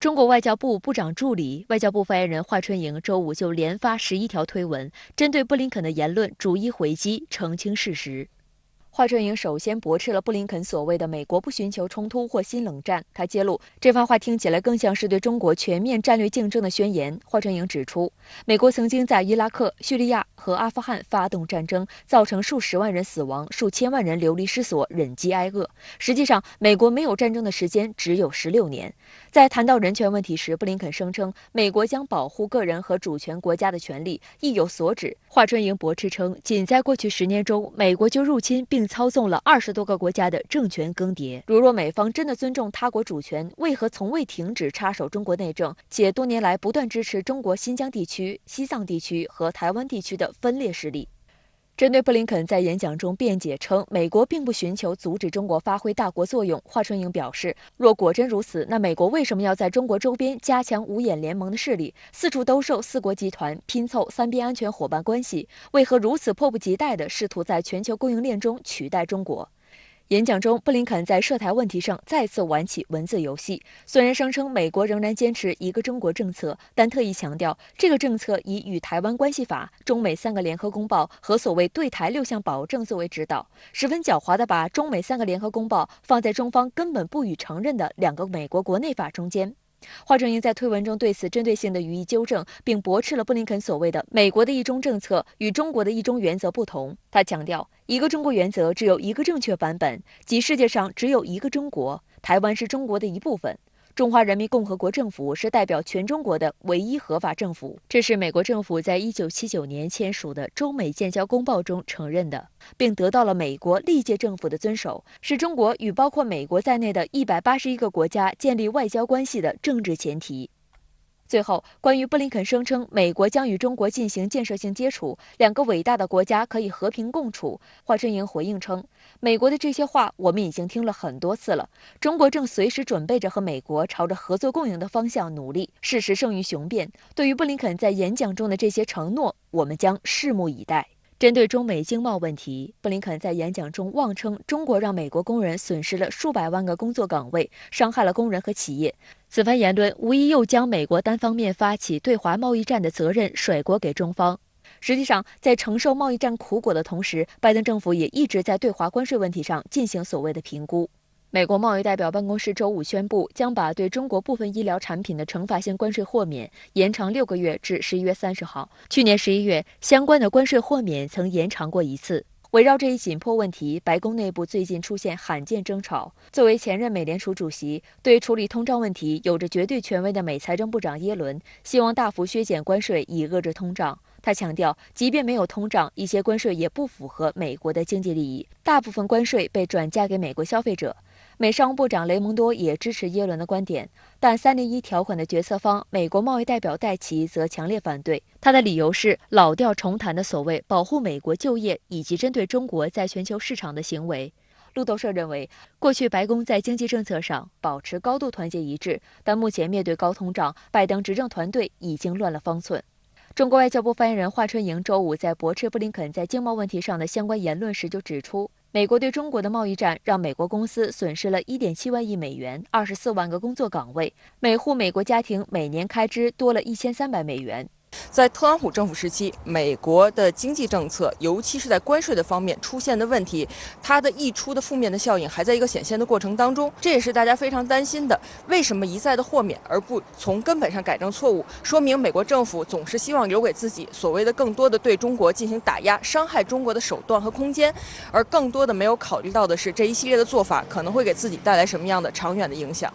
中国外交部部长助理、外交部发言人华春莹周五就连发11条推文，针对布林肯的言论逐一回击，澄清事实。华春莹首先驳斥了布林肯所谓的美国不寻求冲突或新冷战。他揭露这番话听起来更像是对中国全面战略竞争的宣言。华春莹指出，美国曾经在伊拉克、叙利亚和阿富汗发动战争，造成数十万人死亡，数千万人流离失所，忍饥挨饿。实际上，美国没有战争的时间只有16年。在谈到人权问题时，布林肯声称美国将保护个人和主权国家的权利，意有所指。华春莹驳斥称，仅在过去10年中，美国就入侵并操纵了20多个国家的政权更迭。如若美方真的尊重他国主权，为何从未停止插手中国内政，且多年来不断支持中国新疆地区、西藏地区和台湾地区的分裂势力？针对布林肯在演讲中辩解称美国并不寻求阻止中国发挥大国作用，华春莹表示，若果真如此，那美国为什么要在中国周边加强五眼联盟的势力，四处兜售四国集团，拼凑三边安全伙伴关系？为何如此迫不及待地试图在全球供应链中取代中国？演讲中，布林肯在涉台问题上再次玩起文字游戏。虽然声称美国仍然坚持一个中国政策，但特意强调这个政策以与台湾关系法、中美3个联合公报和所谓对台6项保证作为指导，十分狡猾地把中美3个联合公报放在中方根本不予承认的2个美国国内法中间。华春莹在推文中对此针对性的予以纠正，并驳斥了布林肯所谓的美国的一中政策与中国的一中原则不同。他强调，一个中国原则只有一个正确版本，即世界上只有一个中国，台湾是中国的一部分。中华人民共和国政府是代表全中国的唯一合法政府，这是美国政府在1979年签署的中美建交公报中承认的，并得到了美国历届政府的遵守，是中国与包括美国在内的181个国家建立外交关系的政治前提。最后，关于布林肯声称美国将与中国进行建设性接触，2个伟大的国家可以和平共处，华春莹回应称，美国的这些话我们已经听了很多次了，中国正随时准备着和美国朝着合作共赢的方向努力，事实胜于雄辩。对于布林肯在演讲中的这些承诺，我们将拭目以待。针对中美经贸问题，布林肯在演讲中妄称中国让美国工人损失了数百万个工作岗位，伤害了工人和企业。此番言论无疑又将美国单方面发起对华贸易战的责任甩锅给中方。实际上，在承受贸易战苦果的同时，拜登政府也一直在对华关税问题上进行所谓的评估。美国贸易代表办公室周五宣布，将把对中国部分医疗产品的惩罚性关税豁免延长6个月至11月30号。去年11月，相关的关税豁免曾延长过1次。围绕这一紧迫问题，白宫内部最近出现罕见争吵。作为前任美联储主席，对处理通胀问题有着绝对权威的美财政部长耶伦，希望大幅削减关税以遏制通胀。他强调，即便没有通胀，一些关税也不符合美国的经济利益，大部分关税被转嫁给美国消费者。美商务部长雷蒙多也支持耶伦的观点，但301条款的决策方美国贸易代表戴奇则强烈反对。他的理由是老调重弹的所谓保护美国就业以及针对中国在全球市场的行为。路透社认为，过去白宫在经济政策上保持高度团结一致，但目前面对高通胀，拜登执政团队已经乱了方寸。中国外交部发言人华春莹周五在驳斥布林肯在经贸问题上的相关言论时就指出，美国对中国的贸易战让美国公司损失了1.7万亿美元，24万个工作岗位，每户美国家庭每年开支多了1300美元。在特朗普政府时期，美国的经济政策，尤其是在关税的方面出现的问题，它的溢出的负面的效应还在一个显现的过程当中，这也是大家非常担心的。为什么一再的豁免而不从根本上改正错误？说明美国政府总是希望留给自己所谓的更多的对中国进行打压、伤害中国的手段和空间，而更多的没有考虑到的是这一系列的做法可能会给自己带来什么样的长远的影响。